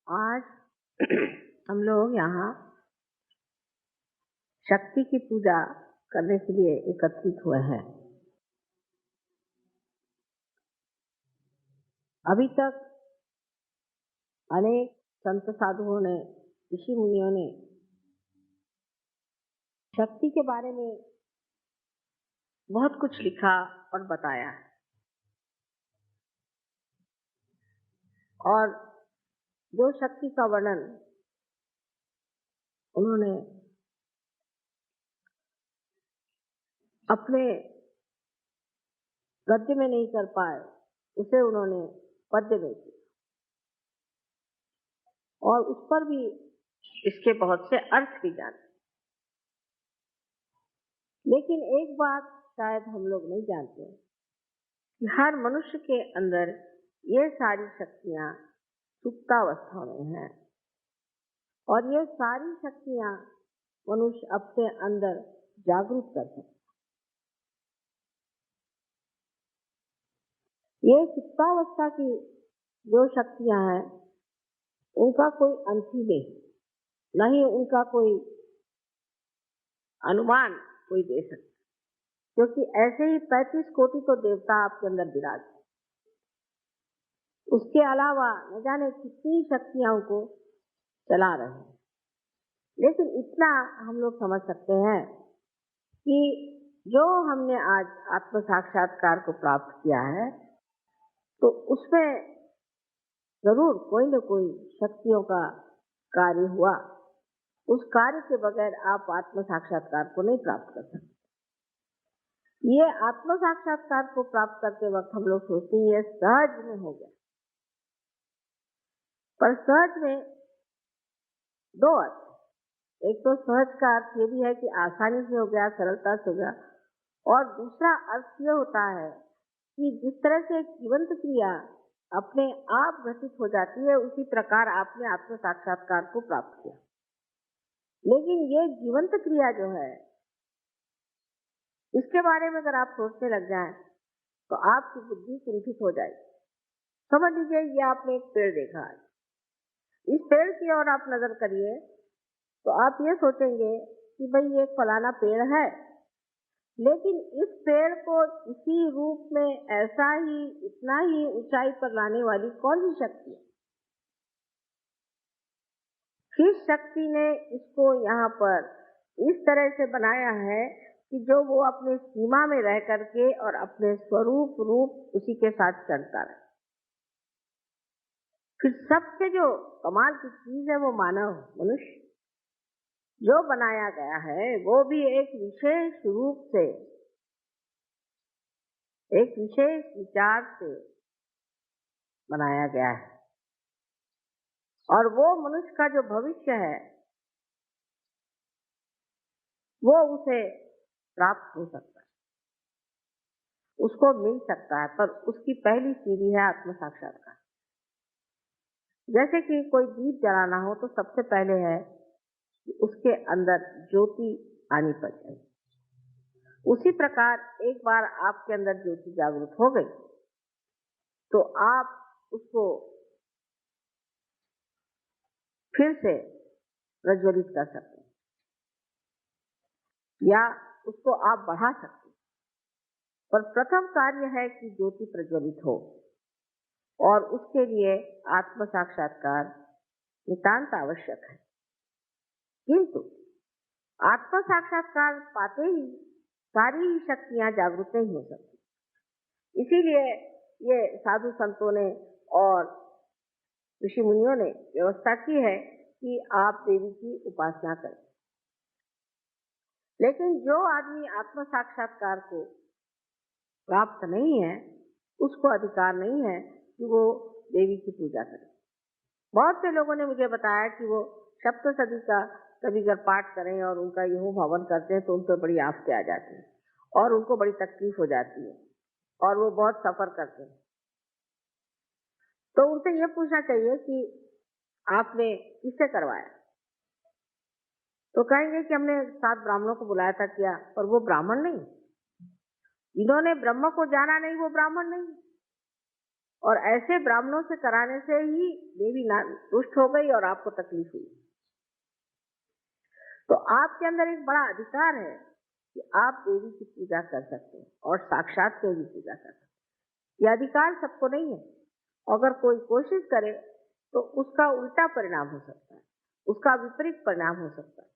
आज हम लोग यहाँ शक्ति की पूजा करने के लिए एकत्रित हुए हैं। अभी तक अनेक संत साधुओं ने, ऋषि मुनियों ने शक्ति के बारे में बहुत कुछ लिखा और बताया है। और जो शक्ति का वर्णन उन्होंने अपने गद्य में नहीं कर पाए, उसे उन्होंने पद्य में किया और उस पर भी इसके बहुत से अर्थ भी जाने। लेकिन एक बात शायद हम लोग नहीं जानते कि हर मनुष्य के अंदर ये सारी शक्तियां सुप्तावस्था में हैं और ये सारी शक्तियां मनुष्य अपने अंदर जागरूक कर सकता है। ये सुप्तावस्था की जो शक्तियां हैं उनका कोई अंत ही नहीं, न ही उनका कोई अनुमान कोई दे सकता, क्योंकि ऐसे ही 35 कोटि तो देवता आपके अंदर विराज। उसके अलावा न जाने कितनी शक्तियां को चला रहे हैं। लेकिन इतना हम लोग समझ सकते हैं कि जो हमने आज आत्म साक्षात्कार को प्राप्त किया है, तो उसमें जरूर कोई न कोई शक्तियों का कार्य हुआ। उस कार्य के बगैर आप आत्म साक्षात्कार को नहीं प्राप्त कर सकते। ये आत्म साक्षात्कार को प्राप्त करते वक्त हम लोग सोचते हैं ये सहज में हो गया, पर सहज में दो अर्थ। एक तो सहज का अर्थ ये भी है कि आसानी से हो गया, सरलता से हो गया, और दूसरा अर्थ ये होता है कि जिस तरह से जीवंत क्रिया अपने आप घटित हो जाती है, उसी प्रकार आपने आत्म साक्षात्कार को प्राप्त किया। लेकिन ये जीवंत क्रिया जो है, इसके बारे में अगर आप सोचने लग जाएं तो आपकी बुद्धि कुंठित हो जाएगी। समझ लीजिए ये आपने एक पेड़ देखा है, इस पेड़ की ओर आप नजर करिए तो आप ये सोचेंगे कि भाई ये फलाना पेड़ है, लेकिन इस पेड़ को इसी रूप में ऐसा ही इतना ही ऊंचाई पर लाने वाली कौन सी शक्ति है? किस शक्ति ने इसको यहाँ पर इस तरह से बनाया है कि जो वो अपने सीमा में रह करके और अपने स्वरूप रूप उसी के साथ चलता रहे। फिर सबसे जो कमाल की चीज है वो मानव मनुष्य जो बनाया गया है, वो भी एक विशेष रूप से, एक विशेष विचार से बनाया गया है। और वो मनुष्य का जो भविष्य है वो उसे प्राप्त हो सकता है, उसको मिल सकता है, पर उसकी पहली सीढ़ी है आत्म साक्षात्कार। जैसे कि कोई दीप जलाना हो तो सबसे पहले है कि उसके अंदर ज्योति आनी पड़ेगी। उसी प्रकार एक बार आपके अंदर ज्योति जागृत हो गई तो आप उसको फिर से प्रज्वलित कर सकते हैं या उसको आप बढ़ा सकते हैं। पर प्रथम कार्य है कि ज्योति प्रज्वलित हो, और उसके लिए आत्म साक्षात्कार नितांत आवश्यक है। किंतु आत्म साक्षात्कार पाते ही सारी ही शक्तियां जागृत नहीं हो सकती। इसीलिए ये साधु संतों ने और ऋषि मुनियों ने व्यवस्था की है कि आप देवी की उपासना करें। लेकिन जो आदमी आत्म साक्षात्कार को प्राप्त नहीं है, उसको अधिकार नहीं है कि वो देवी की पूजा करे। बहुत से लोगों ने मुझे बताया कि वो सप्तशती का कभी अगर पाठ करें और उनका यह हवन करते हैं तो उन पर बड़ी आफतें आ जाती हैं और उनको बड़ी तकलीफ हो जाती है और वो बहुत सफर करते हैं। तो उनसे ये पूछना चाहिए कि आपने किससे करवाया? तो कहेंगे कि हमने 7 ब्राह्मणों को बुलाया था किया, पर वो ब्राह्मण नहीं। जिन्होंने ब्रह्म को जाना नहीं वो ब्राह्मण नहीं। और ऐसे ब्राह्मणों से कराने से ही देवी रुष्ट हो गई और आपको तकलीफ हुई। तो आपके अंदर एक बड़ा अधिकार है कि आप देवी की पूजा कर सकते हैं और साक्षात देवी पूजा कर सकते हैं। यह अधिकार सबको नहीं है। अगर कोई कोशिश करे तो उसका उल्टा परिणाम हो सकता है, उसका विपरीत परिणाम हो सकता है।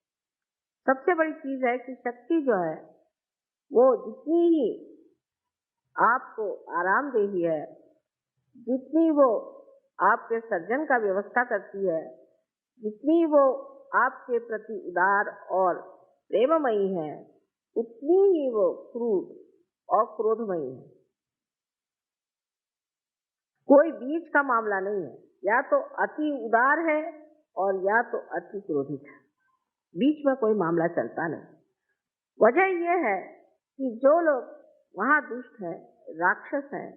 सबसे बड़ी चीज है कि शक्ति जो है वो जितनी ही आपको आरामदेही है, जितनी वो आपके सर्जन का व्यवस्था करती है, जितनी वो आपके प्रति उदार और प्रेममयी है, उतनी ही वो क्रूर और क्रोधमयी है। कोई बीच का मामला नहीं है, या तो अति उदार है और या तो अति क्रोधित है, बीच में कोई मामला चलता नहीं। वजह यह है कि जो लोग वहां दुष्ट हैं, राक्षस हैं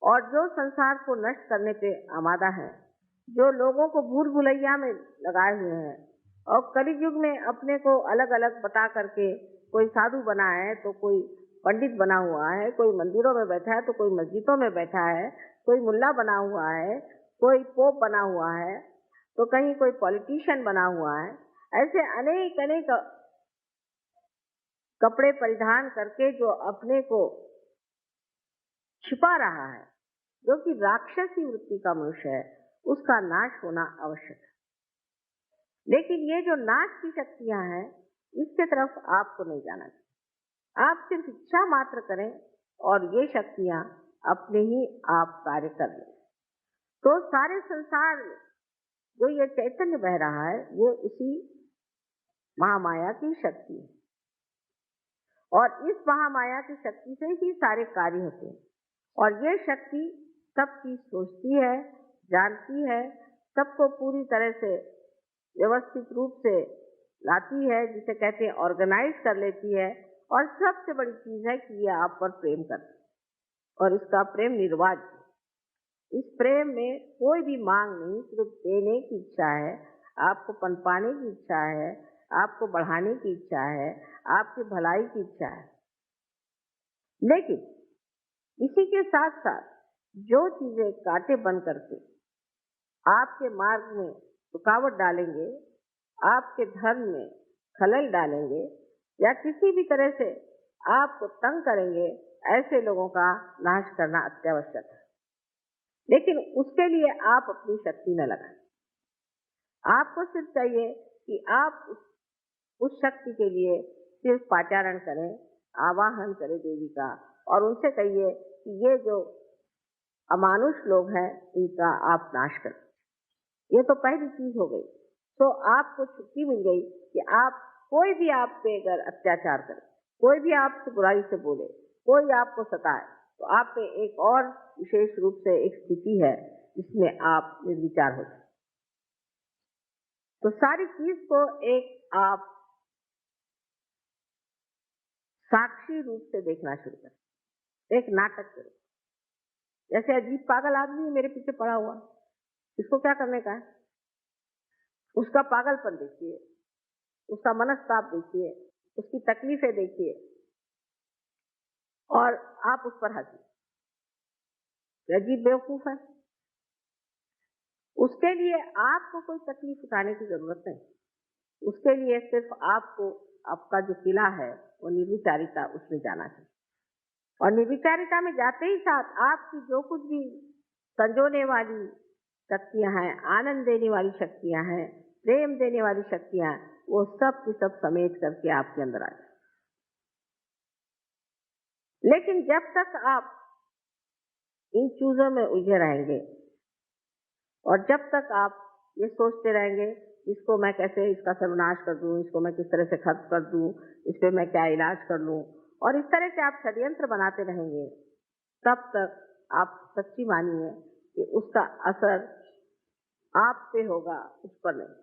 और जो संसार को नष्ट करने पे आमादा है, जो लोगों को भूल भुलैया में लगाए हुए हैं और कलयुग में अपने को अलग अलग बता करके कोई साधु बना है तो कोई पंडित बना हुआ है, कोई मंदिरों में बैठा है तो कोई मस्जिदों में बैठा है, कोई मुल्ला बना हुआ है, कोई पोप बना हुआ है, तो कहीं कोई पॉलिटिशियन बना हुआ है। ऐसे अनेक अनेक कपड़े परिधान करके जो अपने को छिपा रहा है, जो कि राक्षसी वृत्ति का मनुष्य है, उसका नाश होना आवश्यक है। लेकिन ये जो नाश की शक्तियां हैं, इसके तरफ आपको नहीं जाना चाहिए। आप सिर्फ इच्छा मात्र करें और ये शक्तियां अपने ही आप कार्य कर लें। तो सारे संसार में जो ये चैतन्य बह रहा है, ये उसी महामाया की शक्ति है और इस महामाया की शक्ति से ही सारे कार्य होते हैं। और ये शक्ति सब चीज सोचती है, जानती है, सबको पूरी तरह से व्यवस्थित रूप से लाती है, जिसे कहते हैं ऑर्गेनाइज कर लेती है। और सबसे बड़ी चीज है कि ये आप पर प्रेम करती है और इसका प्रेम निर्वाज्य है। इस प्रेम में कोई भी मांग नहीं, सिर्फ देने की इच्छा है, आपको पनपाने की इच्छा है, आपको बढ़ाने की इच्छा है, आपकी भलाई की इच्छा है। लेकिन इसी के साथ साथ जो चीजें कांटे बन करके आपके मार्ग में रुकावट डालेंगे, आपके धर्म में खलल डालेंगे या किसी भी तरह से आपको तंग करेंगे, ऐसे लोगों का नाश करना अत्यावश्यक है। लेकिन उसके लिए आप अपनी शक्ति न लगाएं। आपको सिर्फ चाहिए कि आप उस शक्ति के लिए सिर्फ पाचारण करें, आवाहन करें देवी का, और उनसे कहिए कि ये जो अमानुष लोग हैं, इनका आप नाश करें। ये तो पहली चीज हो गई। तो आपको छुट्टी मिल गई कि आप कोई भी आप पे अगर अत्याचार करे, कोई भी आपसे बुराई से बोले, कोई आपको सताए, तो आप पे एक और विशेष रूप से एक स्थिति है जिसमें आप निर्विचार हो जाए। तो सारी चीज को एक आप साक्षी रूप से देखना शुरू करें, एक नाटक करें। जैसे अजीब पागल आदमी मेरे पीछे पड़ा हुआ, इसको क्या करने का है? उसका पागलपन देखिए, उसका मनस्ताप देखिए, उसकी तकलीफें देखिए और आप उस पर हंसिए। अजीब बेवकूफ है। उसके लिए आपको कोई तकलीफ उठाने की जरूरत नहीं। उसके लिए सिर्फ आपको आपका जो किला है वो निर्विचारिता, उसमें जाना चाहिए। और निर्विचारिता में जाते ही साथ आपकी जो कुछ भी संजोने वाली शक्तियां हैं, आनंद देने वाली शक्तियां हैं, प्रेम देने वाली शक्तियां, वो सब की सब समेट करके आपके अंदर आ जाए। लेकिन जब तक आप इन चीजों में उलझे रहेंगे और जब तक आप ये सोचते रहेंगे इसको मैं कैसे इसका सर्वनाश कर दूं, इसको मैं किस तरह से खत्म कर दूं, इस पे मैं क्या इलाज कर लूं, और इस तरह से आप षड्यंत्र बनाते रहेंगे, तब तक आप सच्ची मानिए कि उसका असर आप पे होगा, उस पर नहीं।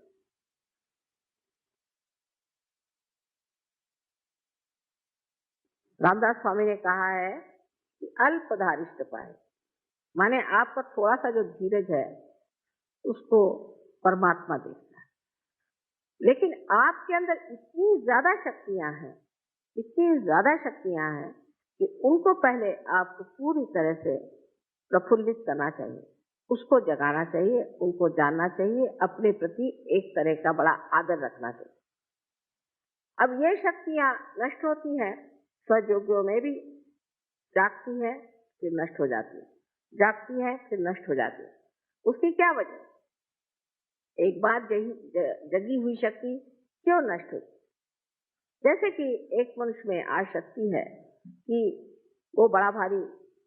रामदास स्वामी ने कहा है कि अल्पधारिष्ट पाए, माने आपका थोड़ा सा जो धीरज है उसको परमात्मा देखता है। लेकिन आपके अंदर इतनी ज्यादा शक्तियां हैं, इतनी ज्यादा शक्तियां हैं कि उनको पहले आपको पूरी तरह से प्रफुल्लित करना चाहिए, उसको जगाना चाहिए, उनको जानना चाहिए, अपने प्रति एक तरह का बड़ा आदर रखना चाहिए। अब ये शक्तियां नष्ट होती हैं, स्वयोगियों में भी जागती है फिर नष्ट हो जाती है, जागती है फिर नष्ट हो जाती है। उसकी क्या वजह? एक बार जगी हुई शक्ति क्यों नष्ट हुई? जैसे कि एक मनुष्य में आज शक्ति है कि वो बड़ा भारी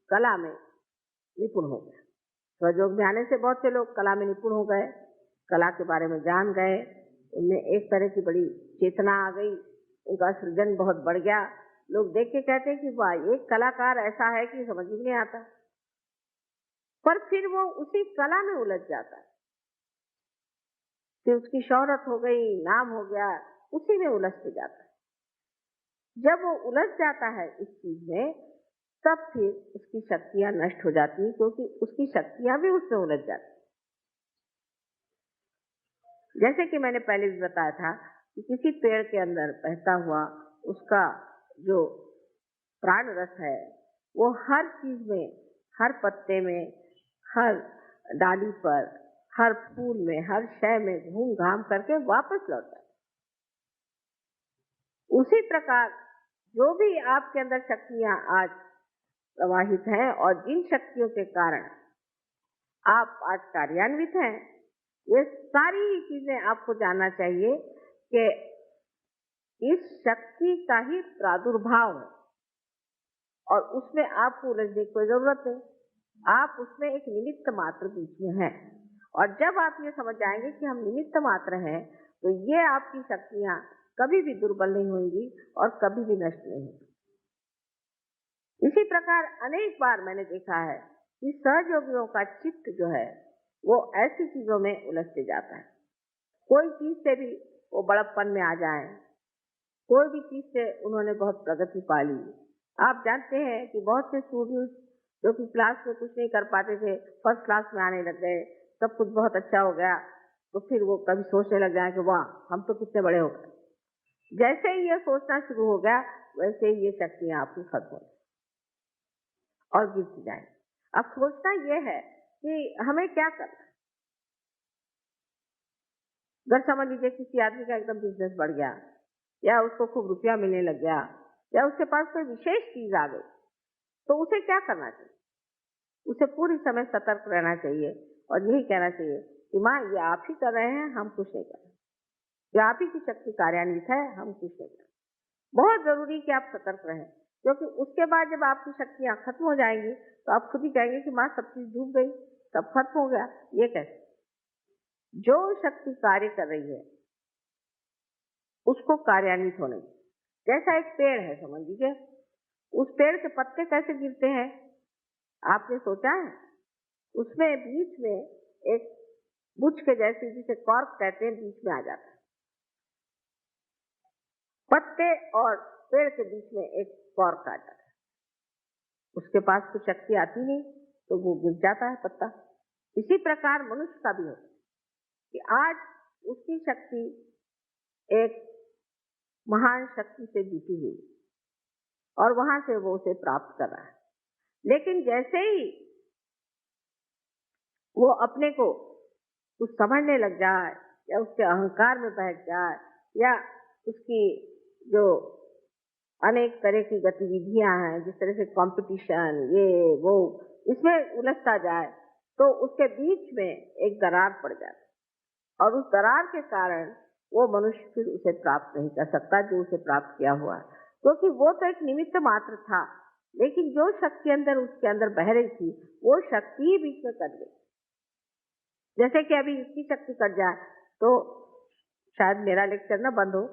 कला में निपुण हो गया। स्वयोग में आने से बहुत से लोग कला में निपुण हो गए, कला के बारे में जान गए, उनमें एक तरह की बड़ी चेतना आ गई, उनका सृजन बहुत बढ़ गया। लोग देख के कहते हैं कि वाह, एक कलाकार ऐसा है कि समझ ही नहीं आता। पर फिर वो उसी कला में उलझ जाता है, फिर उसकी शोहरत हो गई, नाम हो गया, उसी में उलझते जाता है। जब वो उलझ जाता है इस चीज में, तब फिर उसकी शक्तियां नष्ट हो जाती हैं, क्योंकि उसकी शक्तियां भी उसमें उलझ जाती। जैसे कि मैंने पहले भी बताया था कि किसी पेड़ के अंदर बहता हुआ उसका जो प्राण रस है, वो हर चीज में, हर पत्ते में, हर डाली पर, हर फूल में, हर शय में घूम घाम करके वापस लौटता है। उसी प्रकार जो भी आपके अंदर शक्तियां आज प्रवाहित हैं और जिन शक्तियों के कारण आप आज कार्यान्वित हैं, ये सारी ही चीजें आपको जानना चाहिए कि इस शक्ति का ही प्रादुर्भाव है और उसमें आपको उलझने की कोई जरूरत नहीं। आप उसमें एक निमित्त मात्र बीच में हैं, और जब आप ये समझ जाएंगे कि हम निमित्त मात्र हैं, तो ये आपकी शक्तियां कभी भी दुर्बल नहीं होंगी और कभी भी नष्ट नहीं होंगी। इसी प्रकार अनेक बार मैंने देखा है कि सहयोगियों का चित्त जो है वो ऐसी चीजों में उलझते जाता है। कोई चीज से भी वो बड़प्पन में आ जाए, कोई भी चीज से उन्होंने बहुत प्रगति पा ली। आप जानते हैं कि बहुत से स्टूडेंट्स जो कि क्लास में कुछ नहीं कर पाते थे, फर्स्ट क्लास में आने लग गए, सब कुछ बहुत अच्छा हो गया, तो फिर वो कभी सोचने लग जाए कि वाह, हम तो कितने बड़े हो गए। जैसे ही ये सोचना शुरू हो गया, वैसे ही ये शक्तियां आपकी खत्म हो और गिरती जाए। अब सोचना ये है कि हमें क्या करना। अगर समझ लीजिए किसी आदमी का एकदम बिजनेस बढ़ गया, या उसको खूब रुपया मिलने लग गया, या उसके पास कोई विशेष चीज आ गई, तो उसे क्या करना चाहिए? उसे पूरी समय सतर्क रहना चाहिए और यही कहना चाहिए कि माँ, ये आप ही कर रहे हैं, हम कुछ नहीं कर रहे, ये आप ही की शक्ति कार्यान्वित है, हम कुछ नहीं कर रहे। बहुत जरूरी कि आप सतर्क रहें, क्योंकि उसके बाद जब आपकी शक्तियां खत्म हो जाएंगी तो आप खुद ही कहेंगे कि माँ, सब चीज डूब गई, सब खत्म हो गया। ये कैसे? जो शक्ति कार्य कर रही है उसको कार्यान्वित होने। जैसा एक पेड़ है, समझ लीजिए, उस पेड़ के पत्ते कैसे गिरते हैं, आपने सोचा है? उसमें बीच में एक बुच के जैसी, जिसे कॉर्क कहते हैं, बीच में आ जाता है। पत्ते और पेड़ के बीच में एक कॉर्क आ जाता है, उसके पास कुछ शक्ति आती नहीं तो वो गिर जाता है पत्ता। इसी प्रकार मनुष्य का भी होता है कि आज उसकी शक्ति एक महान शक्ति से जुटी हुई और वहां से वो उसे प्राप्त कर रहा है, लेकिन जैसे ही वो अपने को कुछ समझने लग जाए, या उसके अहंकार में बह जाए, या उसकी जो अनेक तरह की गतिविधियां हैं, जिस तरह से कंपटीशन, ये वो, इसमें उलझता जाए, तो उसके बीच में एक दरार पड़ जाती, और उस दरार के कारण वो मनुष्य फिर उसे प्राप्त नहीं कर सकता जो उसे प्राप्त किया हुआ है, क्योंकि वो तो एक निमित्त मात्र था, लेकिन जो शक्ति अंदर उसके अंदर बह रही थी, वो शक्ति ही बीच में कट गई। जैसे कि अभी इसकी शक्ति कट जाए तो शायद मेरा लेक्चर ना बंद हो,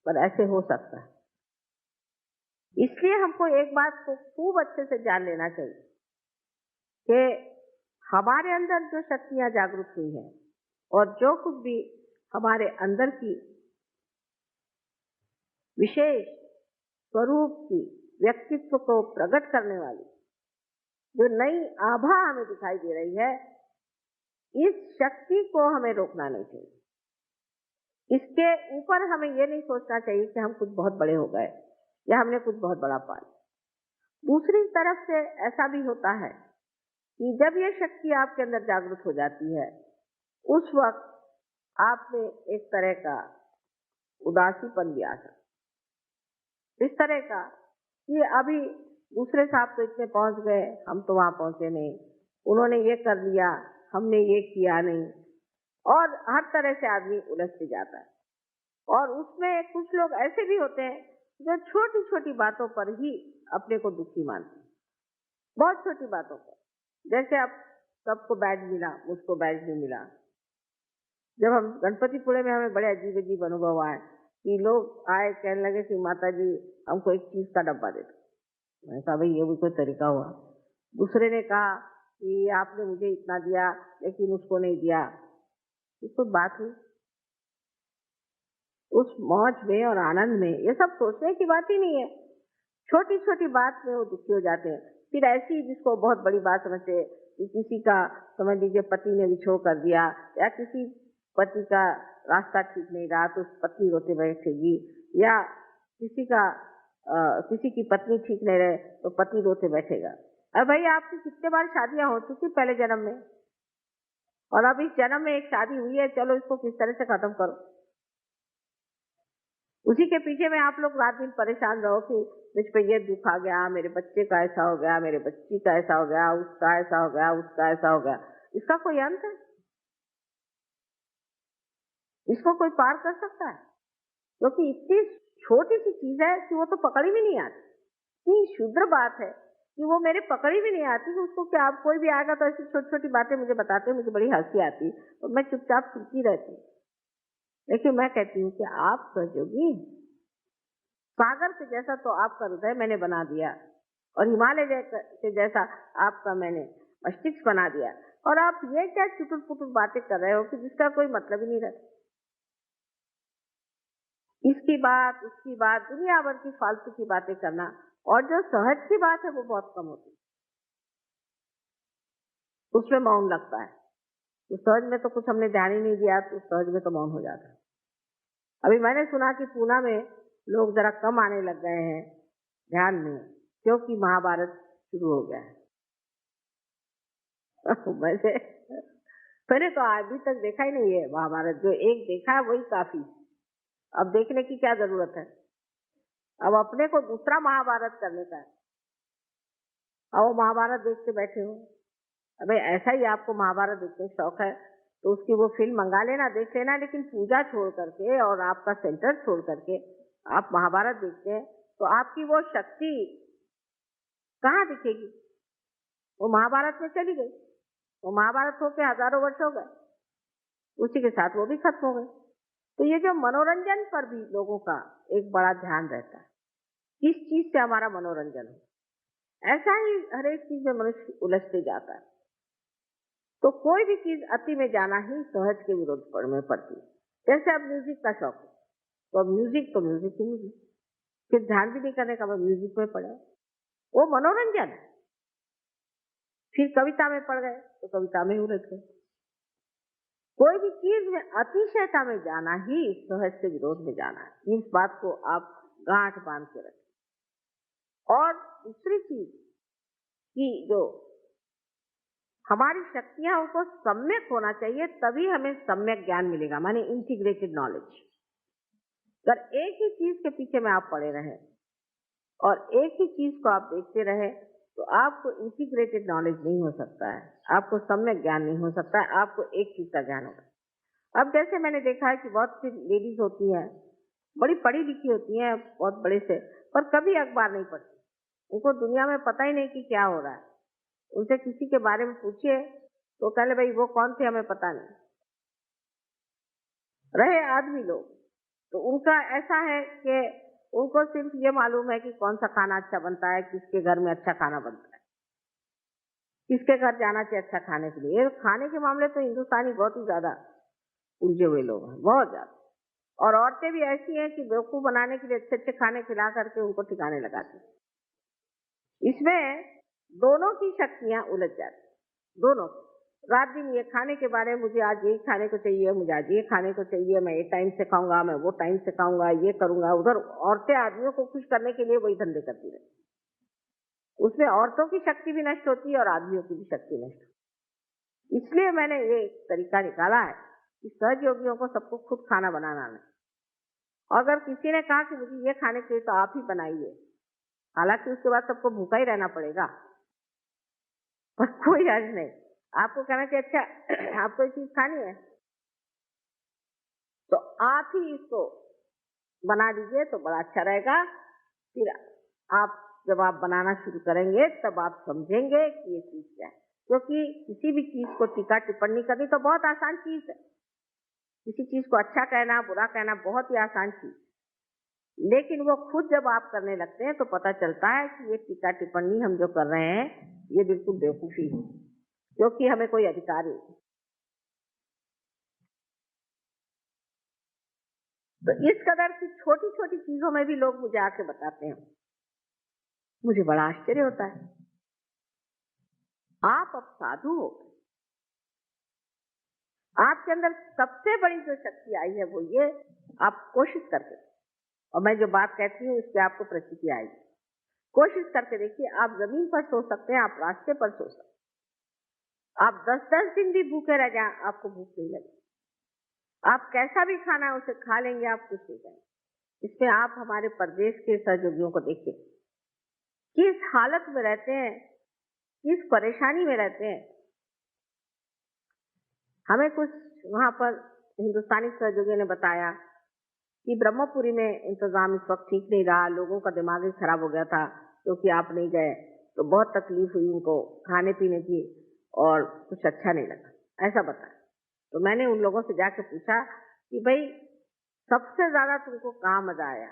पर ऐसे हो सकता है। इसलिए हमको एक बात को खूब अच्छे से जान लेना चाहिए कि हमारे अंदर जो शक्तियां जागरूक हुई हैं और जो कुछ भी हमारे अंदर की विशेष स्वरूप की व्यक्तित्व को प्रकट करने वाली जो नई आभा हमें दिखाई दे रही है, इस शक्ति को हमें रोकना नहीं चाहिए। इसके ऊपर हमें यह नहीं सोचना चाहिए कि हम कुछ बहुत बड़े हो गए या हमने कुछ बहुत बड़ा पा लिया। दूसरी तरफ से ऐसा भी होता है कि जब ये शक्ति आपके अंदर जागृत हो जाती है, उस वक्त आप में एक तरह का उदासीपन भी आ सकता है, इस तरह का कि अभी दूसरे साहब तो इतने पहुंच गए, हम तो वहां पहुंचे नहीं, उन्होंने ये कर लिया, हमने ये किया नहीं, और हर तरह से आदमी उलझते जाता है। और उसमें कुछ लोग ऐसे भी होते हैं जो छोटी छोटी बातों पर ही अपने को दुखी मानते हैं, बहुत छोटी बातों पर। जैसे अब सबको बैज मिला, मुझको बैज नहीं मिला। जब हम गणपतिपुरे में, हमें बड़े अजीब अजीब अनुभव आए कि लोग आए कहने लगे कि माता जी हमको एक चीज का डब्बा दे दो। मैंने कहा भाई ये भी कोई तरीका हुआ। दूसरे ने कहा कि आपने मुझे इतना दिया लेकिन उसको नहीं दिया। ये कोई बात हुई? उस मौज में और आनंद में ये सब सोचने की बात ही नहीं है। छोटी छोटी बात में वो दुखी हो जाते हैं। फिर ऐसी जिसको बहुत बड़ी बात समझते हैं कि किसी का, समझ लीजिए पति ने विछोह कर दिया, या किसी पति का रास्ता ठीक नहीं रहा तो पत्नी रोते बैठेगी, या किसी की पत्नी ठीक नहीं रहे तो पति रोते बैठेगा। अब भाई आपकी कितने बार शादियां हो चुकी पहले जन्म में, और अब इस जन्म में एक शादी हुई है, चलो इसको किस तरह से खत्म करो। उसी के पीछे में आप लोग रात दिन परेशान रहो कि मुझ पे ये दुख आ गया, मेरे बच्चे का ऐसा हो गया, मेरे बच्ची का ऐसा हो गया, उसका ऐसा हो गया, उसका ऐसा हो गया। इसका कोई अंत है? इसको कोई पार कर सकता है? क्योंकि इतनी छोटी सी चीज है कि वो तो पकड़ी भी नहीं आती। इतनी शुद्र बात है कि वो मेरे पकड़ी भी नहीं आती कि उसको, क्या आप कोई भी आएगा तो ऐसी छोटी छोटी बातें मुझे बताते, मुझे बड़ी हंसी आती और मैं चुपचाप सुनती रहती। लेकिन मैं कहती हूँ कि आप सहयोगी, सागर के जैसा तो आपका हृदय मैंने बना दिया, और हिमालय के जैसा आपका मैंने मस्तिष्क बना दिया, और आप ये क्या चुटुर पुटुर बातें कर रहे हो कि जिसका कोई मतलब ही नहीं रहता। इसकी बात, उसकी बात, दुनिया भर की फालतू की बातें करना, और जो सहज की बात है वो बहुत कम होती है, उसमें मौन लगता है। तो सहज में तो कुछ हमने ध्यान ही नहीं दिया, तो सहज में तो मौन हो जाता है। अभी मैंने सुना कि पूना में लोग जरा कम आने लग गए हैं ध्यान में, क्योंकि महाभारत शुरू हो गया है। मैंने तो अभी तक देखा ही नहीं है महाभारत, जो एक देखा है वही काफी। अब देखने की क्या जरूरत है? अब अपने को दूसरा महाभारत करने का है, अब वो महाभारत देखते बैठे हो। अबे ऐसा ही आपको महाभारत देखने का शौक है तो उसकी वो फिल्म मंगा लेना, देख लेना, लेकिन पूजा छोड़ करके और आपका सेंटर छोड़ करके आप महाभारत देखते हैं तो आपकी वो शक्ति कहाँ दिखेगी? वो महाभारत में चली गई। वो महाभारत होके हजारों वर्ष हो गए, उसी के साथ वो भी खत्म हो गए। तो ये जो मनोरंजन पर भी लोगों का एक बड़ा ध्यान रहता है, किस चीज से हमारा मनोरंजन हो, ऐसा ही हर एक चीज में मनुष्य उलझते जाता है। तो कोई भी चीज अति में जाना ही सहज के विरोध में पड़ती है। जैसे अब म्यूजिक का शौक है, तो अब म्यूजिक तो म्यूजिक ही म्यूजिक, फिर ध्यान भी नहीं करने का, म्यूजिक में पड़े, वो मनोरंजन है। फिर कविता में पड़ गए तो कविता में उलझ गए। कोई भी चीज में अतिशयता में जाना ही सहज से विरोध में जाना है। इस बात को आप गांठ बांध के रखें। और दूसरी चीज कि जो हमारी शक्तियां, उनको सम्यक होना चाहिए, तभी हमें सम्यक ज्ञान मिलेगा, माने इंटीग्रेटेड नॉलेज। अगर एक ही चीज के पीछे में आप पड़े रहे और एक ही चीज को आप देखते रहे तो आपको इंटीग्रेटेड नॉलेज नहीं हो सकता है, आपको सम्यक ज्ञान नहीं हो सकता है, आपको एक चीज का ज्ञान होगा। अब जैसे मैंने देखा है कि बहुत सी लेडीज होती हैं, बड़ी पढ़ी लिखी होती हैं, बहुत बड़े से, पर कभी अखबार नहीं पढ़ती, उनको दुनिया में पता ही नहीं कि क्या हो रहा है। उनसे किसी के बारे में पूछिए तो कहले भाई वो कौन थे हमें पता नहीं। रहे आदमी लोग तो उनका ऐसा है कि उनको सिर्फ ये मालूम है कि कौन सा खाना अच्छा बनता है, किसके घर में अच्छा खाना बनता है, किसके घर जाना चाहिए अच्छा खाने के लिए। खाने के मामले तो हिंदुस्तानी बहुत ही ज्यादा उलझे हुए लोग हैं, बहुत ज्यादा। और औरतें भी ऐसी हैं कि बेवकूफ बनाने के लिए अच्छे अच्छे खाने खिला करके उनको ठिकाने लगाती हैं। इसमें दोनों की शक्तियां उलझ जाती, दोनों। रात दिन ये खाने के बारे में, मुझे आज ये खाने को चाहिए, मुझे आज ये खाने को चाहिए, मैं ये टाइम से खाऊंगा, मैं वो टाइम से खाऊंगा, ये करूंगा। उधर औरतें आदमियों को खुश करने के लिए वही धंधे करती रहती। उसमें औरतों की शक्ति भी नष्ट होती है और आदमियों की भी शक्ति नष्ट होती है। इसलिए मैंने ये तरीका निकाला है कि सहज योगियों को सबको खुद खाना बनाना आना। अगर किसी ने कहा कि मुझे ये खाने के लिए तो आप ही बनाइए, हालांकि उसके बाद सबको भूखा ही रहना पड़ेगा, पर कोई हर्ज नहीं। आपको कहना कि अच्छा आपको ये चीज खानी है तो आप ही इसको बना दीजिए तो बड़ा अच्छा रहेगा। फिर आप जब आप बनाना शुरू करेंगे तब आप समझेंगे कि ये चीज क्या है। क्योंकि किसी भी चीज को टीका टिप्पणी करनी तो बहुत आसान चीज है। किसी चीज को अच्छा कहना बुरा कहना बहुत ही आसान चीज, लेकिन वो खुद जब आप करने लगते हैं तो पता चलता है कि ये टीका टिप्पणी हम जो कर रहे हैं ये बिल्कुल बेवकूफी है, क्योंकि हमें कोई अधिकार नहीं। तो इस कदर की छोटी छोटी चीजों में भी लोग मुझे आके बताते हैं, मुझे बड़ा आश्चर्य होता है। आप अब साधु हो, आपके अंदर सबसे बड़ी जो शक्ति आई है वो ये, आप कोशिश करके, और मैं जो बात कहती हूँ उसकी आपको प्रतिक्रिया आएगी, कोशिश करके देखिए। आप जमीन पर सो सकते हैं, आप रास्ते पर सो सकते हैं, आप 10-10 दिन भी भूखे रह जाएं आपको भूख नहीं लगे, आप कैसा भी खाना है उसे खा लेंगे, आप कुछ नहीं करेंगे। इसमें आप हमारे प्रदेश के सहयोगियों को देखिए किस हालत में रहते हैं, किस परेशानी में रहते हैं। हमें कुछ वहां पर हिंदुस्तानी सहयोगियों ने बताया कि ब्रह्मपुरी में इंतजाम इस वक्त ठीक नहीं रहा, लोगों का दिमाग ही खराब हो गया था क्योंकि आप नहीं गए तो बहुत तकलीफ हुई उनको खाने पीने की और कुछ अच्छा नहीं लगा, ऐसा बताया। तो मैंने उन लोगों से जाके पूछा कि भाई सबसे ज्यादा तुमको कहाँ मजा आया?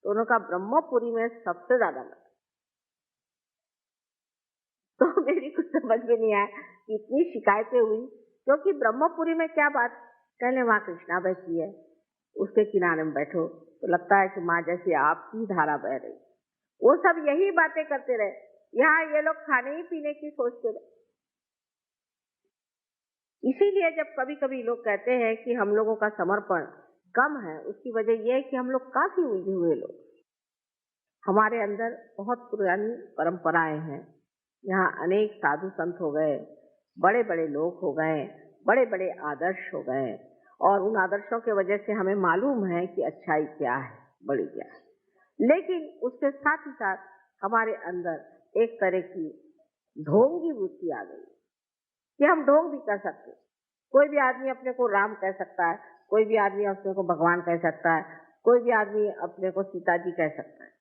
तो उन्होंने कहा ब्रह्मपुरी में सबसे ज्यादा मजा। तो मेरी कुछ समझ में नहीं आया कि इतनी शिकायतें हुई, क्योंकि ब्रह्मपुरी में क्या बात, कहने वहां कृष्णा बहती है, उसके किनारे में बैठो तो लगता है कि माँ जैसी आपकी धारा बह रही। वो सब यही बातें करते रहे, यहाँ ये लोग खाने ही पीने की सोचते रहे। इसीलिए जब कभी कभी लोग कहते हैं कि हम लोगों का समर्पण कम है, उसकी वजह यह है कि हम लोग काफी उलझे हुए लोग, हमारे अंदर बहुत पुरानी परंपराएं हैं। यहाँ अनेक साधु संत हो गए, बड़े बड़े लोग हो गए, बड़े बड़े आदर्श हो गए, और उन आदर्शों के वजह से हमें मालूम है कि अच्छाई क्या है, बड़ी क्या है। लेकिन उसके साथ ही साथ हमारे अंदर एक तरह की ढोंगी वृत्ति आ गई कि हम ढोंग भी कर सकते। कोई भी आदमी अपने को राम कह सकता है, कोई भी आदमी अपने को भगवान कह सकता है, कोई भी आदमी अपने को सीता जी कह सकता है।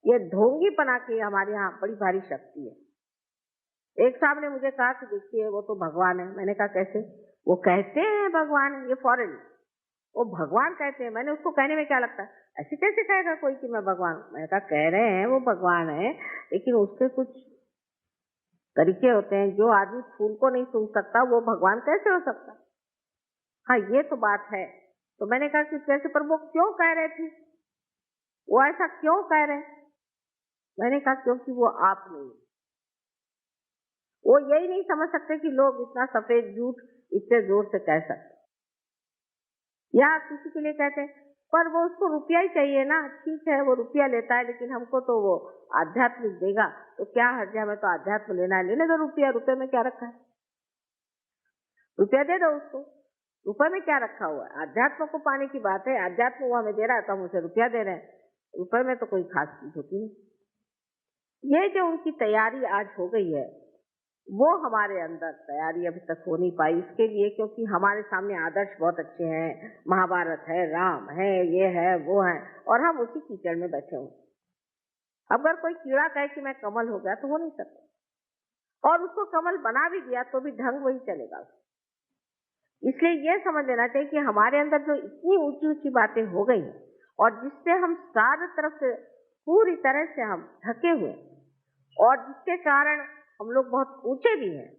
ये ढोंगीपना की हमारे यहाँ बड़ी भारी शक्ति है। एक साहब ने मुझे कहा कि देखिए वो तो भगवान है। मैंने कहा कैसे? वो कहते हैं भगवान है, ये फॉरेन, वो भगवान कहते हैं। मैंने उसको कहने में क्या लगता है, ऐसे कैसे कहेगा कोई कि मैं भगवान? मैंने कहा कह रहे हैं वो भगवान है, लेकिन उसके कुछ तरीके होते हैं। जो आदमी फूल को नहीं सूंघ सकता वो भगवान कैसे हो सकता? हाँ ये तो बात है। तो मैंने कहा कि कैसे, पर वो क्यों कह रहे थे, वो ऐसा क्यों कह रहे? मैंने कहा क्योंकि वो आप नहीं, वो यही नहीं समझ सकते कि लोग इतना सफेद झूठ इतने जोर से कह सकते। या किसी के लिए कहते हैं पर वो उसको रुपया ही चाहिए ना, ठीक है वो रुपया लेता है, लेकिन हमको तो वो आध्यात्मिक देगा, तो क्या हर्ज है, हमें तो आध्यात्म लेना है, लेने दो रुपया, रुपये में क्या रखा है, रुपया दे दो उसको, रुपये में क्या रखा हुआ है? अध्यात्म को पाने की बात है, अध्यात्म वो हमें दे रहा है तो हम उसे रुपया दे रहे हैं, रुपये में तो कोई खास चीज होती नहीं। ये जो उनकी तैयारी आज हो गई है, वो हमारे अंदर तैयारी अभी तक हो नहीं पाई। इसके लिए क्योंकि हमारे सामने आदर्श बहुत अच्छे हैं, महाभारत है, राम है, ये है, वो है, और हम उसी कीचड़ में बैठे हुए। अगर कोई कीड़ा कहे कि मैं कमल हो गया तो हो नहीं सकता, और उसको कमल बना भी दिया तो भी ढंग वही चलेगा। इसलिए ये समझ लेना चाहिए कि हमारे अंदर जो इतनी ऊंची ऊंची बातें हो गई हैं, और जिससे हम चारों तरफ से पूरी तरह से हम ढके हुए, और जिसके कारण हम लोग बहुत ऊंचे भी हैं,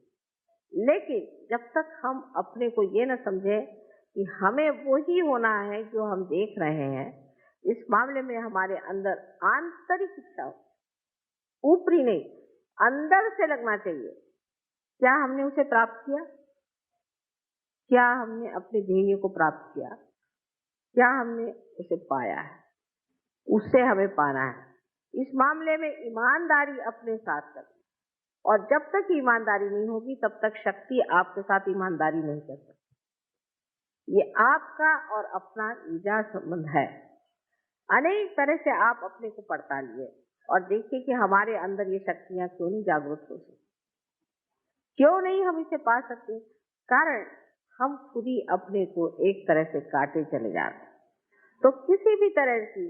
लेकिन जब तक हम अपने को ये न समझे कि हमें वही होना है जो हम देख रहे हैं, इस मामले में हमारे अंदर आंतरिक इच्छा हो, ऊपरी नहीं, अंदर से लगना चाहिए। क्या हमने उसे प्राप्त किया? क्या हमने अपने ध्येय को प्राप्त किया? क्या हमने उसे पाया है? उससे हमें पाना है। इस मामले में ईमानदारी अपने साथ करें, और जब तक ईमानदारी नहीं होगी तब तक शक्ति आपके साथ ईमानदारी नहीं कर सकती। ये आपका और अपना निजी संबंध है। अनेक तरह से आप अपने को पड़तालिए और देखिए कि हमारे अंदर ये शक्तियां क्यों नहीं जागृत हो सकती, क्यों नहीं हम इसे पा सकते। कारण हम खुद ही अपने को एक तरह से काटे चले जाते हैं। तो किसी भी तरह की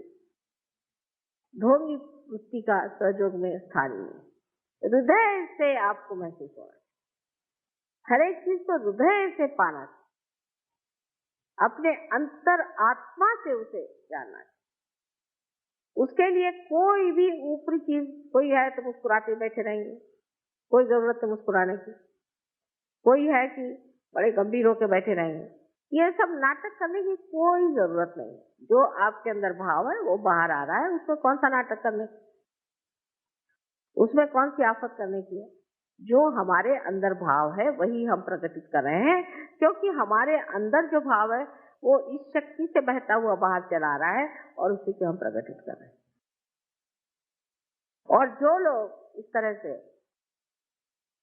ढोंगी वृत्ति का सहयोग में स्थान नहीं। हृदय से आपको महसूस हो रहा है, हर एक चीज तो हृदय से पाना, अपने अंतर आत्मा से उसे जानना है। उसके लिए कोई भी ऊपरी चीज, कोई है तो मुस्कुराते बैठे रहेंगे, कोई जरूरत है मुस्कुराने की, कोई है कि बड़े गंभीर होकर बैठे रहेंगे। ये सब नाटक करने की कोई जरूरत नहीं। जो आपके अंदर भाव है वो बाहर आ रहा है, उसमें कौन सा नाटक करने, उसमें कौन सी आफत करने की है। जो हमारे अंदर भाव है वही हम प्रकटित कर रहे हैं, क्योंकि हमारे अंदर जो भाव है वो इस शक्ति से बहता हुआ बाहर चला रहा है और उसी को हम प्रकटित कर रहे हैं। और जो लोग इस तरह से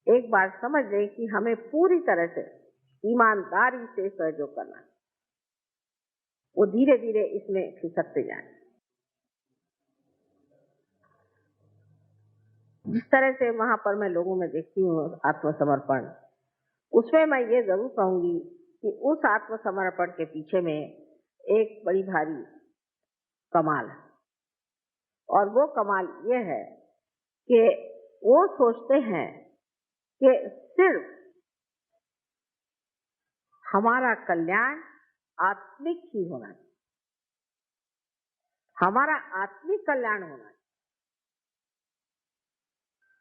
एक बार समझ लें कि हमें पूरी तरह से ईमानदारी से सहयोग करना, वो धीरे धीरे इसमें खिसकते जाएं। जिस तरह से वहां पर मैं लोगों में देखती हूँ आत्मसमर्पण, उसमें मैं ये जरूर कहूंगी कि उस आत्मसमर्पण के पीछे में एक बड़ी भारी कमाल है। और वो कमाल ये है कि वो सोचते हैं कि सिर्फ हमारा कल्याण आत्मिक ही होना चाहिए, हमारा आत्मिक कल्याण होना चाहिए,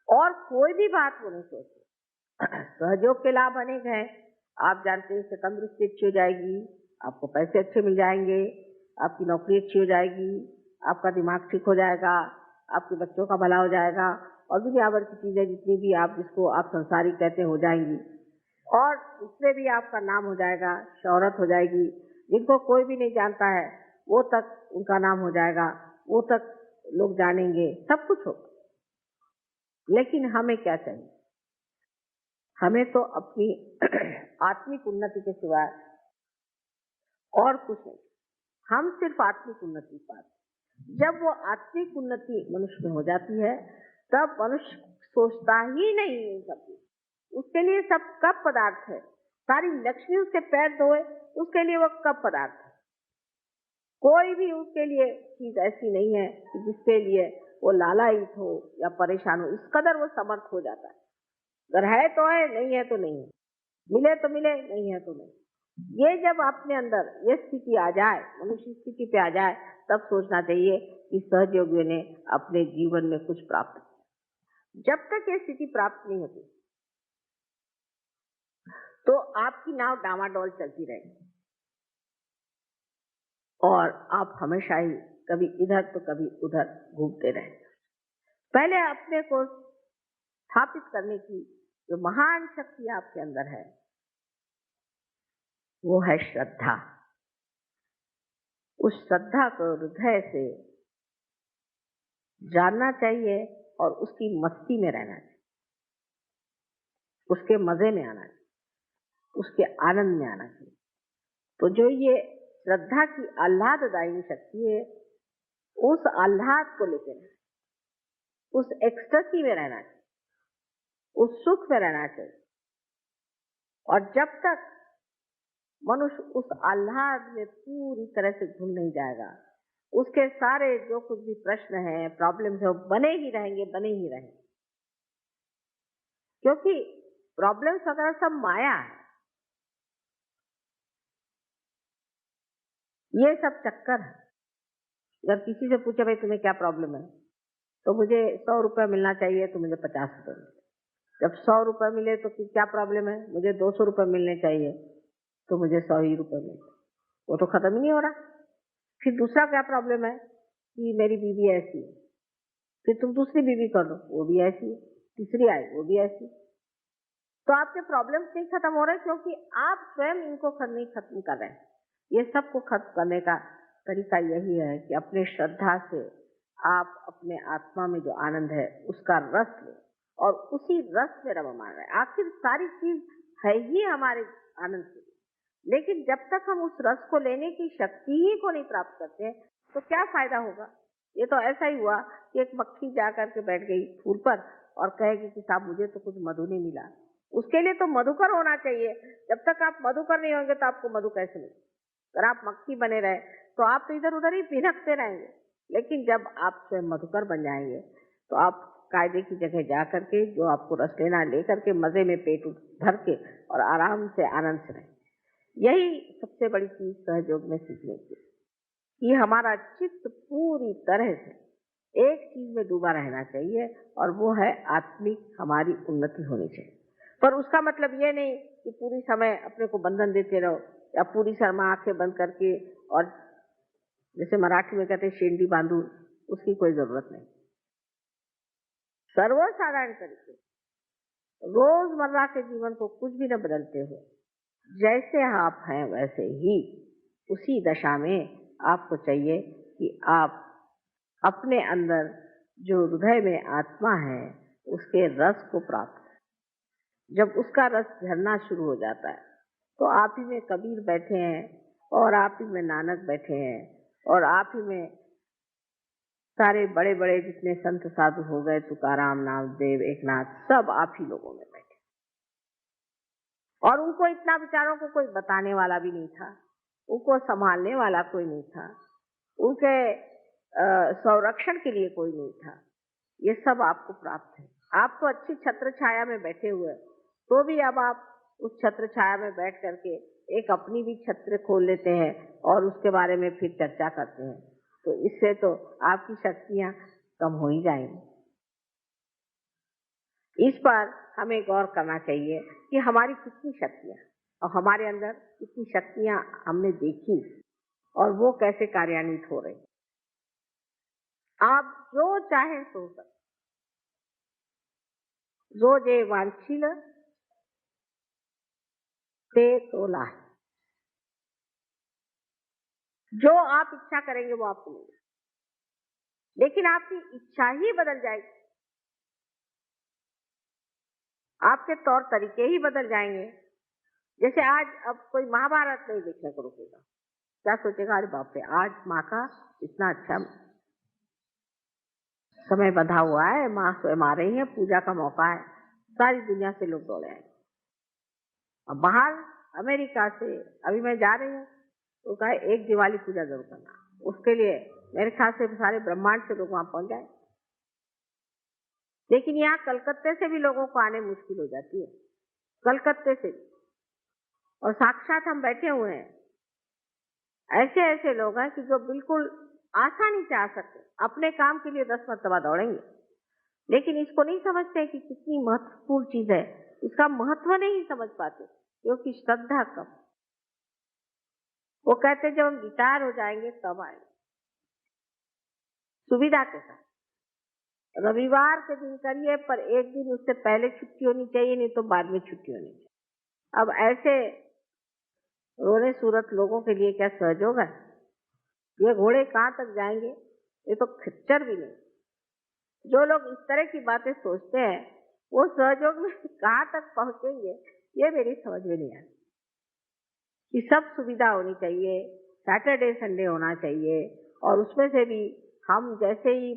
और कोई भी बात वो नहीं सोचते। सहयोग के लाभ अनेक हैं। आप जानते हैं, इससे तंदुरुस्ती अच्छी हो जाएगी, आपको पैसे अच्छे मिल जाएंगे, आपकी नौकरी अच्छी हो जाएगी, आपका दिमाग ठीक हो जाएगा, आपके बच्चों का भला हो जाएगा, और दुनिया भर की चीजें जितनी भी आप जिसको आप संसारी कहते हो जाएंगी, और उसमें भी आपका नाम हो जाएगा, शोहरत हो जाएगी। जिनको कोई भी नहीं जानता है वो तक उनका नाम हो जाएगा, वो तक लोग जानेंगे, सब कुछ होगा। लेकिन हमें क्या चाहिए? हमें तो अपनी आत्मिक उन्नति के सिवाय और कुछ नहीं। हम सिर्फ आत्मिक उन्नति पाते। जब वो आत्मिक उन्नति मनुष्य में हो जाती है तब मनुष्य सोचता ही नहीं है सब। उसके लिए सब कप पदार्थ है, सारी लक्ष्मी उसके पैर धोए उसके लिए वो कप पदार्थ है। कोई भी उसके लिए चीज ऐसी नहीं है कि जिसके लिए वो लालायित हो या परेशान हो। इस कदर वो समर्थ हो जाता है। अगर है तो है, नहीं है तो नहीं है, मिले तो मिले, नहीं है तो नहीं। ये जब अपने अंदर ये स्थिति आ जाए, मनुष्य स्थिति पे आ जाए, तब सोचना चाहिए कि सहयोगियों ने अपने जीवन में कुछ प्राप्त किया। जब तक ये स्थिति प्राप्त नहीं होती तो आपकी नाव डामाडोल चलती रहेगी और आप हमेशा ही कभी इधर तो कभी उधर घूमते रहे। पहले अपने को स्थापित करने की जो महान शक्ति आपके अंदर है वो है श्रद्धा। उस श्रद्धा को हृदय से जानना चाहिए और उसकी मस्ती में रहना चाहिए, उसके मजे में आना चाहिए, उसके आनंद में आना चाहिए। तो जो ये श्रद्धा की आह्लाददायी शक्ति है, उस आह्लाद को लेकर रहना, उस एक्सटेसी में रहना चाहिए, उस सुख में रहना चाहिए। और जब तक मनुष्य उस आह्लाद में पूरी तरह से घुल नहीं जाएगा, उसके सारे जो कुछ भी प्रश्न हैं, प्रॉब्लम्स हैं, बने ही रहेंगे, बने ही रहेंगे। क्योंकि प्रॉब्लम्स वगैरह सब माया है, ये सब चक्कर है। जब किसी से पूछे भाई तुम्हें क्या प्रॉब्लम है, तो मुझे 100 रुपए मिलना चाहिए, तो मुझे 50 रुपए मिले। जब 100 रुपए मिले तो क्या प्रॉब्लम है, मुझे 200 रुपए मिलने चाहिए, तो मुझे 100 ही रुपए मिले। वो तो खत्म ही नहीं हो रहा। फिर दूसरा क्या प्रॉब्लम है कि मेरी बीवी ऐसी है, फिर तुम दूसरी बीवी कर लो, वो भी ऐसी है, तीसरी आई वो भी ऐसी। तो आपके प्रॉब्लम्स नहीं खत्म हो रहे, क्योंकि आप स्वयं इनको नहीं खत्म कर रहे हैं। ये सबको खत्म करने का तरीका यही है कि अपने श्रद्धा से आप अपने आत्मा में जो आनंद है उसका रस लें और उसी रस में रममान रहे। आखिर सारी चीज है ही हमारे आनंद के लिए, लेकिन जब तक हम उस रस को लेने की शक्ति ही को नहीं प्राप्त करते हैं तो क्या फायदा होगा। ये तो ऐसा ही हुआ कि एक मक्खी जा करके बैठ गई फूल पर और कहेगी कि साहब मुझे तो कुछ मधु नहीं मिला। उसके लिए तो मधुकर होना चाहिए। जब तक आप मधुकर नहीं होंगे तो आपको मधु कैसे मिले। अगर आप मक्खी बने रहे तो आप तो इधर उधर ही भिनकते रहेंगे, लेकिन जब आप स्वयं मधुकर बन जाएंगे तो आप कायदे की जगह जा करके जो आपको रस लेना ले करके मजे में पेट भर के और आराम से आनंद से रहें। यही सबसे बड़ी चीज सहयोग में सीखने की, कि हमारा चित्त पूरी तरह से एक चीज में डूबा रहना चाहिए और वो है आत्मिक हमारी उन्नति होनी चाहिए। पर उसका मतलब ये नहीं कि पूरी समय अपने को बंधन देते रहो या पूरी समय आंखें बंद करके और जैसे मराठी में कहते हैं शेंडी बांधू, उसकी कोई जरूरत नहीं। सर्वसाधारण तरीके रोजमर्रा के जीवन को कुछ भी न बदलते हुए जैसे आप हैं वैसे ही उसी दशा में आपको चाहिए कि आप अपने अंदर जो हृदय में आत्मा है उसके रस को प्राप्त करें। जब उसका रस झरना शुरू हो जाता है तो आप ही में कबीर बैठे हैं और आप ही में नानक बैठे हैं और आप ही में सारे बड़े बड़े जितने संत साधु हो गए, तुकाराम, नामदेव, एकनाथ, सब आप ही लोगों में बैठे। और उनको इतना विचारों को कोई बताने वाला भी नहीं था, उनको संभालने वाला कोई नहीं था, उनके संरक्षण के लिए कोई नहीं था। ये सब आपको प्राप्त है। आप तो अच्छी छत्र छाया में बैठे हुए, तो भी अब आप उस छत्र छाया में बैठ करके एक अपनी भी छत्र खोल लेते हैं और उसके बारे में फिर चर्चा करते हैं, तो इससे तो आपकी शक्तियां कम हो ही जाएंगी। इस पर हमें गौर करना चाहिए कि हमारी कितनी शक्तियां और हमारे अंदर कितनी शक्तियां हमने देखी और वो कैसे कार्यान्वित हो रही। आप जो चाहे सो सकते, जो जे वांछिल ते तो लाए। जो आप इच्छा करेंगे वो आपको मिलेगा, लेकिन आपकी इच्छा ही बदल जाएगी, आपके तौर तरीके ही बदल जाएंगे। जैसे आज अब कोई महाभारत नहीं देखने को रुकेगा, क्या सोचेगा, अरे बाप रे आज माँ का इतना अच्छा समय बंधा हुआ है, माँ स्वयं आ रही है, पूजा का मौका है, सारी दुनिया से लोग दौड़े आए। अब बाहर अमेरिका से अभी मैं जा रही हूँ तो कहा एक दिवाली पूजा जरूर करना, उसके लिए मेरे ख्याल से सारे ब्रह्मांड से लोग वहां पहुंच जाए। लेकिन यहाँ कलकत्ते से भी लोगों को आने मुश्किल हो जाती है, कलकत्ते से भी। और साक्षात हम बैठे हुए हैं, ऐसे ऐसे लोग हैं कि जो बिल्कुल आसानी से आ सकते, अपने काम के लिए 10 मरतबा दौड़ेंगे, लेकिन इसको नहीं समझते कि कितनी महत्वपूर्ण चीज है, इसका महत्व नहीं समझ पाते क्योंकि श्रद्धा कम। वो कहते जब हम रिटायर हो जाएंगे तब आएंगे, सुविधा के साथ। रविवार के दिन करिए, पर एक दिन उससे पहले छुट्टी होनी चाहिए, नहीं तो बाद में छुट्टी होनी चाहिए। अब ऐसे रोने सूरत लोगों के लिए क्या सहयोग है? ये घोड़े कहाँ तक जाएंगे, ये तो खच्चर भी नहीं। जो लोग इस तरह की बातें सोचते हैं वो सहयोग में कहाँ तक पहुंचेंगे, ये मेरी समझ में नहीं आती। कि सब सुविधा होनी चाहिए, सैटरडे संडे होना चाहिए, और उसमें से भी हम जैसे ही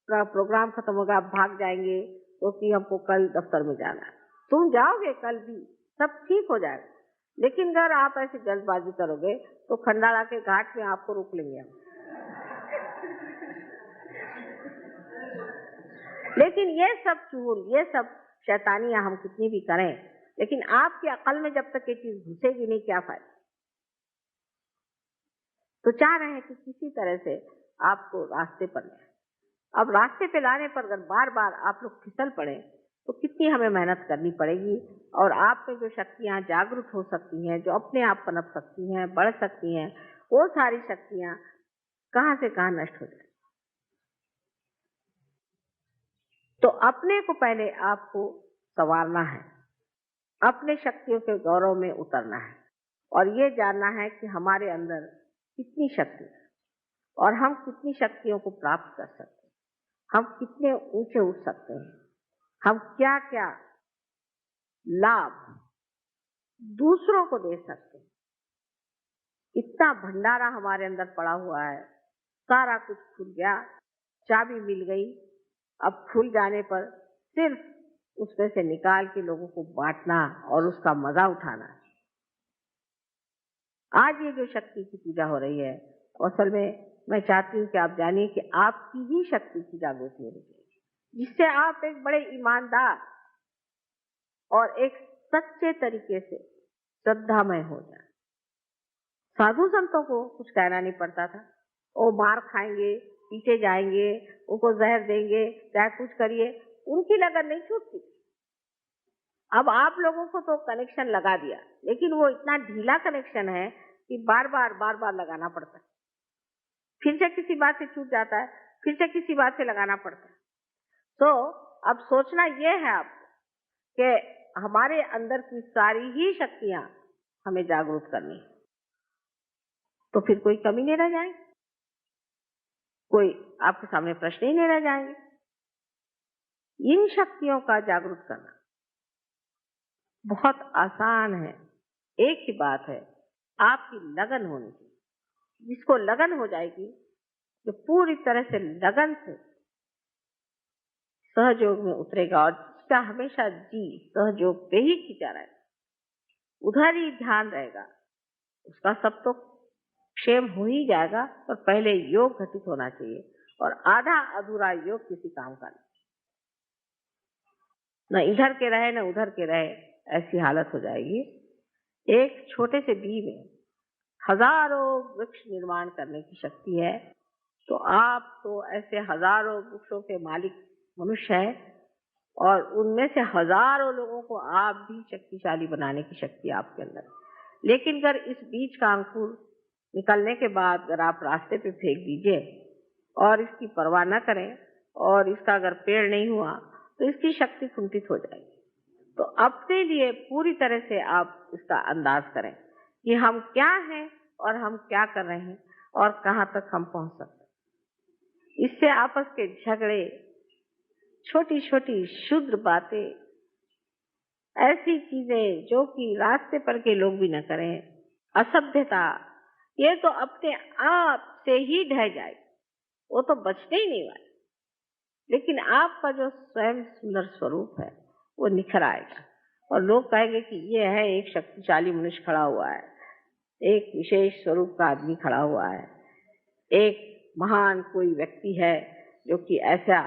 प्रोग्राम खत्म होगा भाग जाएंगे क्योंकि हमको कल दफ्तर में जाना है। तुम जाओगे कल भी, सब ठीक हो जाएगा, लेकिन अगर आप ऐसे जल्दबाजी करोगे तो खंडाला के घाट में आपको रोक लेंगे हम। लेकिन ये सब चूर, ये सब शैतानियां हम कितनी भी करें, लेकिन आपकी अकल में जब तक ये चीज घुसेगी नहीं, क्या फायदा। तो चाह रहे हैं कि किसी तरह से आपको रास्ते पर लाए। अब रास्ते पे लाने पर अगर बार बार आप लोग फिसल पड़े तो कितनी हमें मेहनत करनी पड़ेगी, और आप में जो शक्तियां जागरूक हो सकती हैं, जो अपने आप पनप सकती हैं, बढ़ सकती हैं, वो सारी शक्तियां कहां से कहां नष्ट हो जाए। तो अपने को पहले आपको संवारना है, अपने शक्तियों के गौरव में उतरना है, और ये जानना है कि हमारे अंदर कितनी शक्ति है और हम कितनी शक्तियों को प्राप्त कर सकते हैं। हम कितने ऊंचे उठ सकते हैं, हम क्या क्या लाभ दूसरों को दे सकते हैं। इतना भंडारा हमारे अंदर पड़ा हुआ है, सारा कुछ खुल गया, चाबी मिल गई। अब खुल जाने पर सिर्फ उसमें से निकाल के लोगों को बांटना और उसका मजा उठाना। आज ये जो शक्ति की पूजा हो रही है, असल में मैं चाहती हूँ कि आप जानिए कि आपकी ही शक्ति की जागृति होनी चाहिए, जिससे आप एक बड़े ईमानदार और एक सच्चे तरीके से श्रद्धामय हो जाए। साधु संतों को कुछ कहना नहीं पड़ता था, वो मार खाएंगे, पीछे जाएंगे, उनको जहर देंगे, चाहे कुछ करिए, उनकी लगन नहीं छूटती। अब आप लोगों को तो कनेक्शन लगा दिया, लेकिन वो इतना ढीला कनेक्शन है कि बार बार लगाना पड़ता है। फिर से किसी बात से छूट जाता है, फिर से किसी बात से लगाना पड़ता है। तो अब सोचना ये है आपको कि हमारे अंदर की सारी ही शक्तियां हमें जागरूक करनी है, तो फिर कोई कमी नहीं रह जाएगी, कोई आपके सामने प्रश्न ही नहीं रह जाएंगे। इन शक्तियों का जागरूक करना बहुत आसान है। एक ही बात है, आपकी लगन होनी चाहिए। जिसको लगन हो जाएगी, जो पूरी तरह से लगन से सहयोग में उतरेगा और जिसका हमेशा जी सहयोग पे ही खींचा रहेगा, उधर ही ध्यान रहेगा, उसका सब तो क्षेम हो ही जाएगा। पर पहले योग घटित होना चाहिए, और आधा अधूरा योग किसी काम का नहीं। न इधर के रहे न उधर के रहे, ऐसी हालत हो जाएगी। एक छोटे से बी में हजारों वृक्ष निर्माण करने की शक्ति है, तो आप तो ऐसे हजारों वृक्षों के मालिक मनुष्य हैं, और उनमें से हजारों लोगों को आप भी शक्तिशाली बनाने की शक्ति आपके अंदर है। लेकिन अगर इस बीज का अंकुर निकलने के बाद अगर आप रास्ते पे फेंक दीजिए और इसकी परवाह न करें, और इसका अगर पेड़ नहीं हुआ, तो इसकी शक्ति कुंठित हो जाएगी। तो अपने लिए पूरी तरह से आप इसका अंदाज करें कि हम क्या हैं और हम क्या कर रहे हैं और कहाँ तक हम पहुंच सकते हैं। इससे आपस के झगड़े, छोटी छोटी क्षुद्र बातें, ऐसी चीजें जो कि रास्ते पर के लोग भी न करें, असभ्यता, ये तो अपने आप से ही ढह जाए, वो तो बचने ही नहीं वाले। लेकिन आपका जो स्वयं सुंदर स्वरूप है वो निखर आएगा, और लोग कहेंगे कि ये है एक शक्तिशाली मनुष्य खड़ा हुआ है, एक विशेष स्वरूप का आदमी खड़ा हुआ है, एक महान कोई व्यक्ति है जो कि ऐसा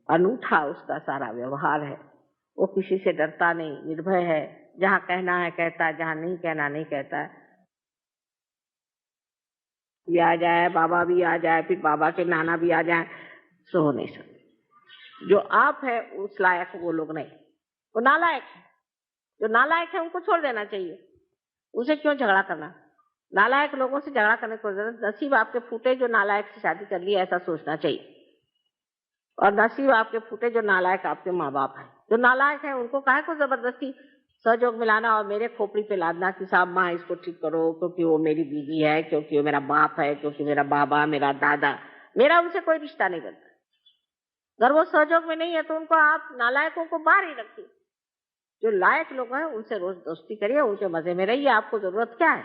अनूठा उसका सारा व्यवहार है, वो किसी से डरता नहीं, निर्भय है, जहां कहना है कहता है, जहां नहीं कहना नहीं कहता है। भी आ जाए, बाबा भी आ जाए, फिर बाबा के नाना भी आ जाए, सो हो नहीं सकते। जो आप है उस लायक वो लोग नहीं, वो नालायक है। जो नालायक है उनको छोड़ देना चाहिए, उसे क्यों झगड़ा करना। नालायक लोगों से झगड़ा करने को जरूरत, नसीब आपके फूटे जो नालायक से शादी कर ली, ऐसा सोचना चाहिए। और नसीब आपके फूटे जो नालायक आपके माँ बाप है। जो नालायक है उनको काहे को जबरदस्ती सहयोग मिलाना और मेरे खोपड़ी पे लादना कि साहब माँ इसको ठीक करो, क्योंकि वो मेरी बीवी है, क्योंकि वो मेरा बाप है, क्योंकि मेरा बाबा, मेरा दादा, मेरा उनसे कोई रिश्ता नहीं बनता। अगर वो सहयोग में नहीं है तो उनको आप नालायकों को बाहर ही रखिए। जो लायक लोग हैं उनसे रोज दोस्ती करिए, उनके मजे में रहिए, आपको जरूरत क्या है।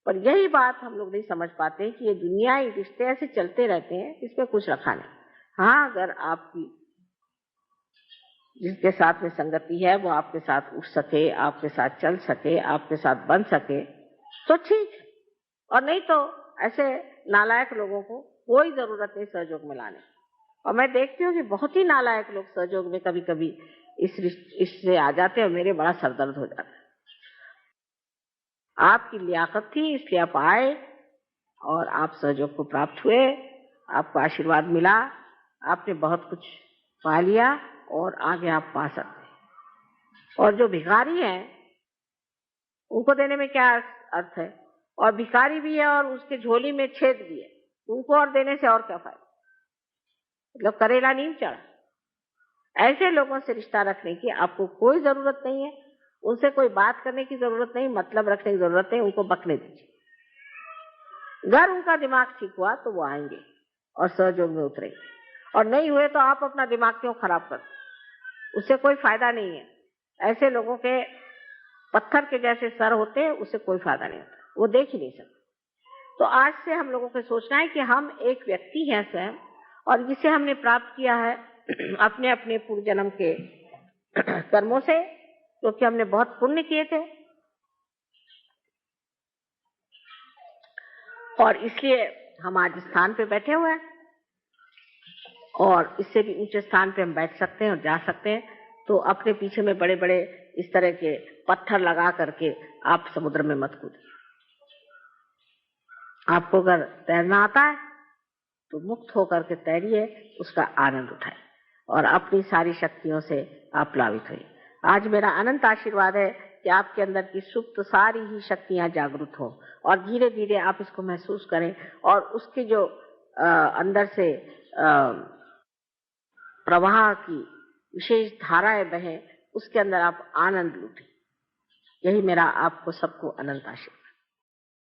पर यही बात हम लोग नहीं समझ पाते कि ये दुनिया, ये रिश्ते ऐसे चलते रहते हैं, इसमें कुछ रखा नहीं। हाँ, अगर आपकी जिसके साथ में संगति है वो आपके साथ उठ सके, आपके साथ चल सके, आपके साथ बन सके तो ठीक है, और नहीं तो ऐसे नालायक लोगों को कोई जरूरत नहीं सहयोग में लाने। और मैं देखती हूँ कि बहुत ही नालायक लोग सहयोग में कभी कभी इससे आ जाते हैं, और मेरे बड़ा सरदर्द हो जाता है। आपकी लियाकत थी इसलिए आप आए और आप सहयोग को प्राप्त हुए, आपको आशीर्वाद मिला, आपने बहुत कुछ पा लिया और आगे आप पा सकते हैं। और जो भिखारी हैं उनको देने में क्या अर्थ है, और भिखारी भी है और उसके झोली में छेद भी है, उनको और देने से और क्या फायदा। मतलब करेला नीम चढ़ा। ऐसे लोगों से रिश्ता रखने की आपको कोई जरूरत नहीं है, उनसे कोई बात करने की जरूरत नहीं, मतलब रखने की जरूरत नहीं, उनको बकने दीजिए। अगर उनका दिमाग ठीक हुआ तो वो आएंगे, और सहयोग में उतरे। और नहीं हुए तो आप अपना दिमाग क्यों खराब करते, उससे कोई फायदा नहीं है। ऐसे लोगों के पत्थर के जैसे सर होते हैं, उससे कोई फायदा नहीं होता, वो देख ही नहीं सकते। तो आज से हम लोगों को सोचना है कि हम एक व्यक्ति हैं स्वयं, और जिसे हमने प्राप्त किया है अपने अपने पूर्व जन्म के कर्मों से, क्योंकि हमने बहुत पुण्य किए थे, और इसलिए हम आज स्थान पे बैठे हुए हैं, और इससे भी ऊंचे स्थान पे हम बैठ सकते हैं और जा सकते हैं। तो अपने पीछे में बड़े बड़े इस तरह के पत्थर लगा करके आप समुद्र में मत कूदिए। आपको अगर तैरना आता है तो मुक्त होकर के तैरिए, उसका आनंद उठाए और अपनी सारी शक्तियों से आप प्लावित होइए। आज मेरा अनंत आशीर्वाद है कि आपके अंदर की सुप्त सारी ही शक्तियां जागृत हो, और धीरे धीरे आप इसको महसूस करें, और उसके जो अंदर से प्रवाह की विशेष धाराएं बहें, उसके अंदर आप आनंद लूटें। यही मेरा आपको सबको अनंत आशीर्वाद।